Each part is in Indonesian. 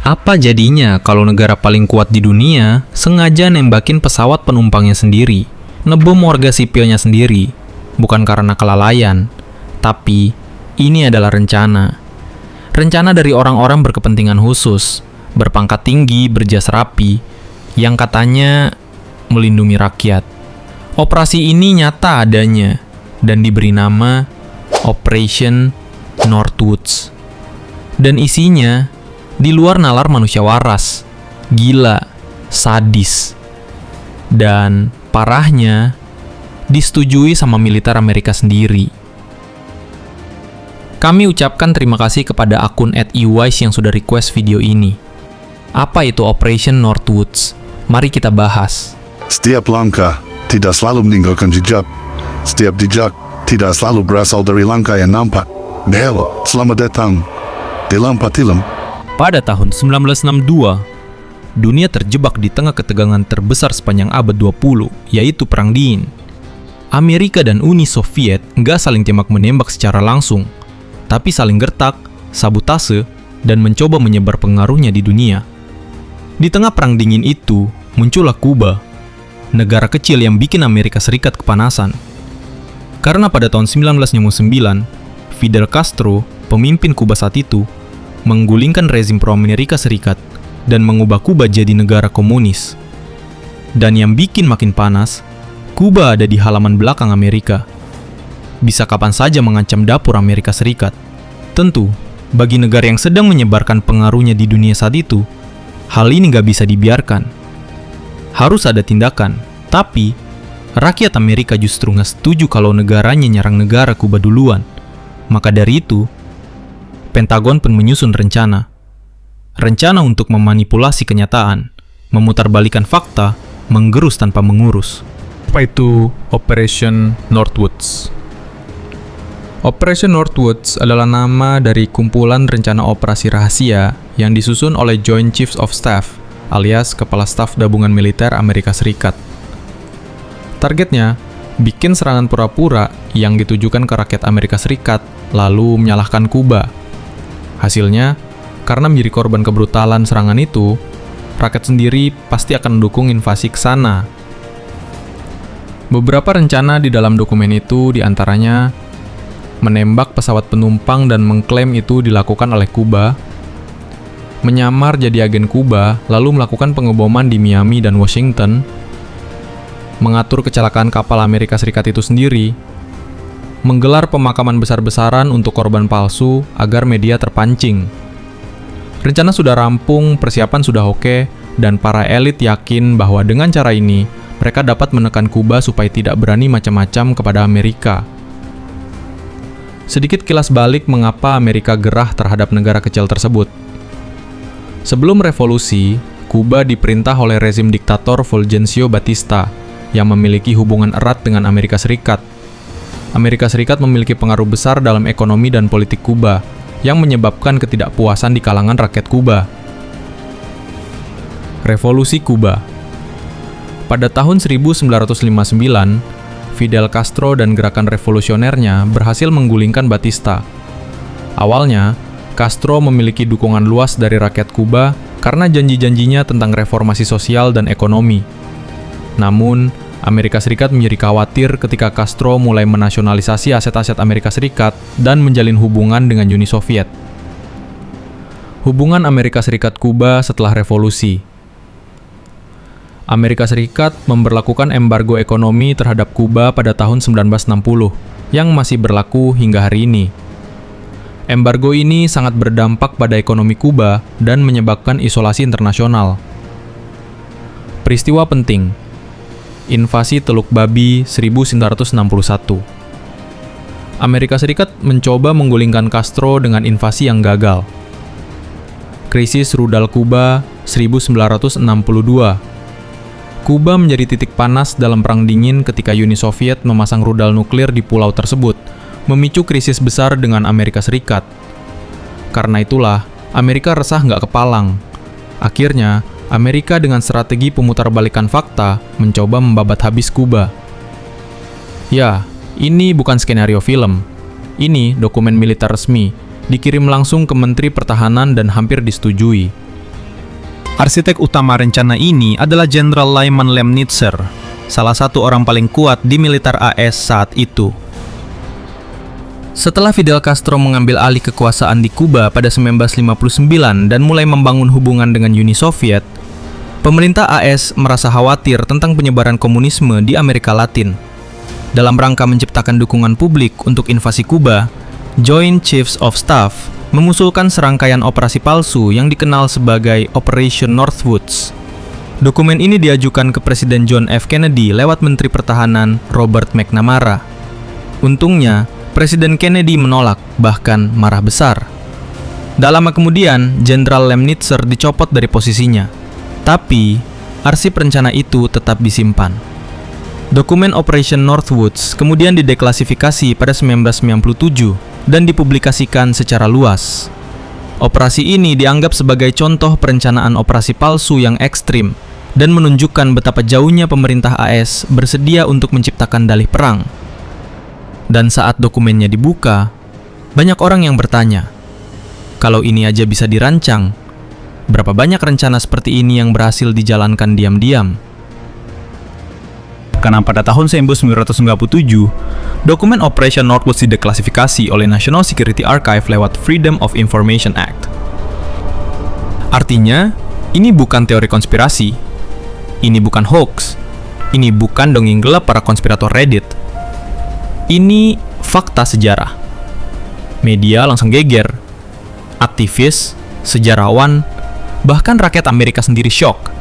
Apa jadinya kalau negara paling kuat di dunia sengaja nembakin pesawat penumpangnya sendiri, ngebom warga sipilnya sendiri, bukan karena kelalaian, tapi ini adalah rencana. Rencana dari orang-orang berkepentingan khusus, berpangkat tinggi, berjas rapi, yang katanya melindungi rakyat. Operasi ini nyata adanya dan diberi nama Operation Northwoods. Dan isinya di luar nalar manusia waras, gila, sadis, dan parahnya disetujui sama militer Amerika sendiri. Kami ucapkan terima kasih kepada akun @ewise yang sudah request video ini. Apa itu Operation Northwoods? Mari kita bahas. Setiap langkah tidak selalu meninggalkan jejak. Setiap jejak tidak selalu berasal dari langkah yang nampak. Hello, selamat datang di Lampat Film. Pada tahun 1962, dunia terjebak di tengah ketegangan terbesar sepanjang abad 20, yaitu Perang Dingin. Amerika dan Uni Soviet nggak saling tembak-menembak secara langsung, tapi saling gertak, sabotase, dan mencoba menyebar pengaruhnya di dunia. Di tengah Perang Dingin itu, muncullah Kuba, negara kecil yang bikin Amerika Serikat kepanasan. Karena pada tahun 1959, Fidel Castro, pemimpin Kuba saat itu, menggulingkan rezim pro-Amerika Serikat dan mengubah Kuba jadi negara komunis. Dan yang bikin makin panas, Kuba ada di halaman belakang Amerika. Bisa kapan saja mengancam dapur Amerika Serikat. Tentu, bagi negara yang sedang menyebarkan pengaruhnya di dunia saat itu, hal ini nggak bisa dibiarkan. Harus ada tindakan, tapi rakyat Amerika justru nggak setuju kalau negaranya nyerang negara Kuba duluan. Maka dari itu, Pentagon pun menyusun rencana. Rencana untuk memanipulasi kenyataan, memutarbalikan fakta, menggerus tanpa mengurus. Apa itu Operation Northwoods? Operation Northwoods adalah nama dari kumpulan rencana operasi rahasia yang disusun oleh Joint Chiefs of Staff, alias Kepala Staf Gabungan Militer Amerika Serikat. Targetnya, bikin serangan pura-pura yang ditujukan ke rakyat Amerika Serikat, lalu menyalahkan Kuba. Hasilnya, karena menjadi korban kebrutalan serangan itu, rakyat sendiri pasti akan mendukung invasi ke sana. Beberapa rencana di dalam dokumen itu diantaranya menembak pesawat penumpang dan mengklaim itu dilakukan oleh Kuba, menyamar jadi agen Kuba lalu melakukan pengeboman di Miami dan Washington, mengatur kecelakaan kapal Amerika Serikat itu sendiri, menggelar pemakaman besar-besaran untuk korban palsu agar media terpancing. Rencana sudah rampung, persiapan sudah oke, dan para elit yakin bahwa dengan cara ini, mereka dapat menekan Kuba supaya tidak berani macam-macam kepada Amerika. Sedikit kilas balik mengapa Amerika gerah terhadap negara kecil tersebut. Sebelum revolusi, Kuba diperintah oleh rezim diktator Fulgencio Batista yang memiliki hubungan erat dengan Amerika Serikat. Amerika Serikat memiliki pengaruh besar dalam ekonomi dan politik Kuba, yang menyebabkan ketidakpuasan di kalangan rakyat Kuba. Revolusi Kuba. Pada tahun 1959, Fidel Castro dan gerakan revolusionernya berhasil menggulingkan Batista. Awalnya, Castro memiliki dukungan luas dari rakyat Kuba karena janji-janjinya tentang reformasi sosial dan ekonomi. Namun, Amerika Serikat menjadi khawatir ketika Castro mulai menasionalisasi aset-aset Amerika Serikat dan menjalin hubungan dengan Uni Soviet. Hubungan Amerika Serikat-Kuba setelah revolusi. Amerika Serikat memberlakukan embargo ekonomi terhadap Kuba pada tahun 1960, yang masih berlaku hingga hari ini. Embargo ini sangat berdampak pada ekonomi Kuba dan menyebabkan isolasi internasional. Peristiwa penting. Invasi Teluk Babi 1961. Amerika Serikat mencoba menggulingkan Castro dengan invasi yang gagal. Krisis rudal Kuba 1962. Kuba menjadi titik panas dalam Perang Dingin ketika Uni Soviet memasang rudal nuklir di pulau tersebut, memicu krisis besar dengan Amerika Serikat. Karena itulah, Amerika resah nggak kepalang. Akhirnya, Amerika dengan strategi pemutarbalikan fakta mencoba membabat habis Kuba. Ya, ini bukan skenario film. Ini dokumen militer resmi, dikirim langsung ke Menteri Pertahanan dan hampir disetujui. Arsitek utama rencana ini adalah Jenderal Lyman Lemnitzer, salah satu orang paling kuat di militer AS saat itu. Setelah Fidel Castro mengambil alih kekuasaan di Kuba pada 1959 dan mulai membangun hubungan dengan Uni Soviet, pemerintah AS merasa khawatir tentang penyebaran komunisme di Amerika Latin. Dalam rangka menciptakan dukungan publik untuk invasi Kuba, Joint Chiefs of Staff mengusulkan serangkaian operasi palsu yang dikenal sebagai Operation Northwoods. Dokumen ini diajukan ke Presiden John F. Kennedy lewat Menteri Pertahanan Robert McNamara. Untungnya, Presiden Kennedy menolak, bahkan marah besar. Tak lama kemudian, Jenderal Lemnitzer dicopot dari posisinya. Tapi, arsip rencana itu tetap disimpan. Dokumen Operation Northwoods kemudian dideklasifikasi pada 1997 dan dipublikasikan secara luas. Operasi ini dianggap sebagai contoh perencanaan operasi palsu yang ekstrim dan menunjukkan betapa jauhnya pemerintah AS bersedia untuk menciptakan dalih perang. Dan saat dokumennya dibuka, banyak orang yang bertanya, kalau ini aja bisa dirancang, berapa banyak rencana seperti ini yang berhasil dijalankan diam-diam? Karena pada tahun 1997, dokumen Operation Northwoods dideklasifikasi oleh National Security Archive lewat Freedom of Information Act. Artinya, ini bukan teori konspirasi, ini bukan hoax, ini bukan dongeng gelap para konspirator Reddit. Ini fakta sejarah. Media langsung geger. Aktivis, sejarawan, bahkan rakyat Amerika sendiri syok.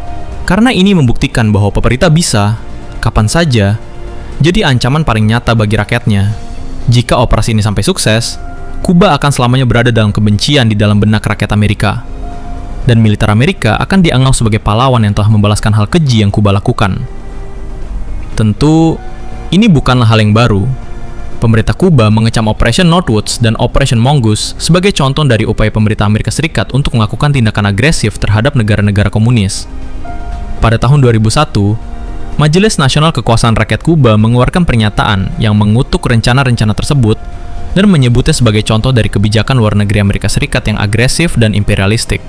Karena ini membuktikan bahwa pemerintah bisa, kapan saja, jadi ancaman paling nyata bagi rakyatnya. Jika operasi ini sampai sukses, Kuba akan selamanya berada dalam kebencian di dalam benak rakyat Amerika. Dan militer Amerika akan dianggap sebagai pahlawan yang telah membalaskan hal keji yang Kuba lakukan. Tentu, ini bukanlah hal yang baru. Pemerintah Kuba mengecam Operation Northwoods dan Operation Mongoose sebagai contoh dari upaya pemerintah Amerika Serikat untuk melakukan tindakan agresif terhadap negara-negara komunis. Pada tahun 2001, Majelis Nasional Kekuasaan Rakyat Kuba mengeluarkan pernyataan yang mengutuk rencana-rencana tersebut dan menyebutnya sebagai contoh dari kebijakan luar negeri Amerika Serikat yang agresif dan imperialistik.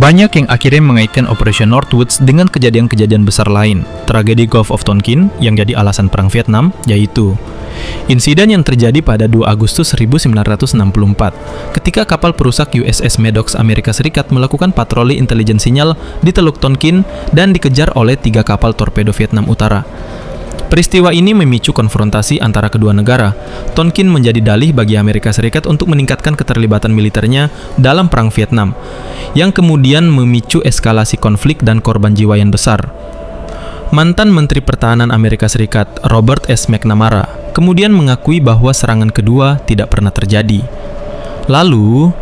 Banyak yang akhirnya mengaitkan Operation Northwoods dengan kejadian-kejadian besar lain, tragedi Gulf of Tonkin yang jadi alasan Perang Vietnam, yaitu insiden yang terjadi pada 2 Agustus 1964 ketika kapal perusak USS Maddox Amerika Serikat melakukan patroli intelijen sinyal di Teluk Tonkin dan dikejar oleh 3 kapal torpedo Vietnam Utara. Peristiwa ini memicu konfrontasi antara kedua negara. Tonkin menjadi dalih bagi Amerika Serikat untuk meningkatkan keterlibatan militernya dalam Perang Vietnam, yang kemudian memicu eskalasi konflik dan korban jiwa yang besar. Mantan Menteri Pertahanan Amerika Serikat, Robert S. McNamara, kemudian mengakui bahwa serangan kedua tidak pernah terjadi. Lalu,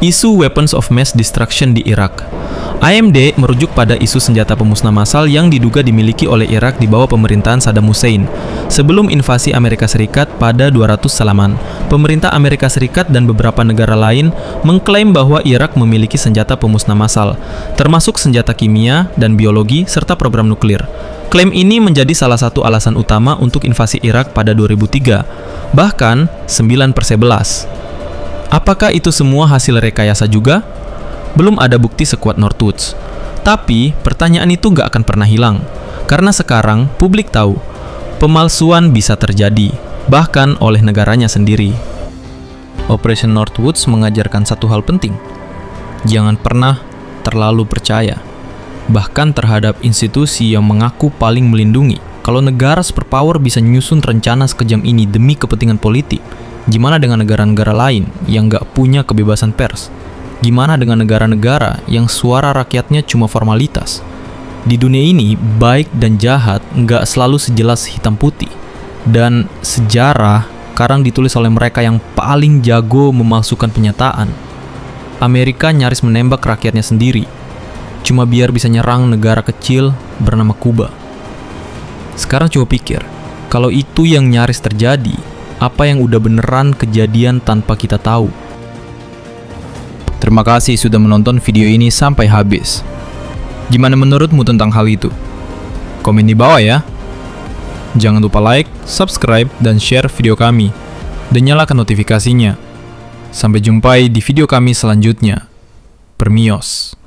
isu Weapons of Mass Destruction di Irak. AMD merujuk pada isu senjata pemusnah massal yang diduga dimiliki oleh Irak di bawah pemerintahan Saddam Hussein. Sebelum invasi Amerika Serikat pada 200 halaman, pemerintah Amerika Serikat dan beberapa negara lain mengklaim bahwa Irak memiliki senjata pemusnah massal, termasuk senjata kimia dan biologi serta program nuklir. Klaim ini menjadi salah satu alasan utama untuk invasi Irak pada 2003, bahkan 9/11. Apakah itu semua hasil rekayasa juga? Belum ada bukti sekuat Northwoods. Tapi, pertanyaan itu nggak akan pernah hilang. Karena sekarang, publik tahu, pemalsuan bisa terjadi, bahkan oleh negaranya sendiri. Operation Northwoods mengajarkan satu hal penting. Jangan pernah terlalu percaya, bahkan terhadap institusi yang mengaku paling melindungi. Kalau negara superpower bisa nyusun rencana sekejam ini demi kepentingan politik, gimana dengan negara-negara lain yang nggak punya kebebasan pers? Gimana dengan negara-negara yang suara rakyatnya cuma formalitas? Di dunia ini, baik dan jahat nggak selalu sejelas hitam putih. Dan sejarah kadang ditulis oleh mereka yang paling jago memalsukan penyataan. Amerika nyaris menembak rakyatnya sendiri, cuma biar bisa nyerang negara kecil bernama Kuba. Sekarang coba pikir, kalau itu yang nyaris terjadi, apa yang udah beneran kejadian tanpa kita tahu? Terima kasih sudah menonton video ini sampai habis. Gimana menurutmu tentang hal itu? Komen di bawah ya. Jangan lupa like, subscribe, dan share video kami. Dan nyalakan notifikasinya. Sampai jumpa di video kami selanjutnya. Permios.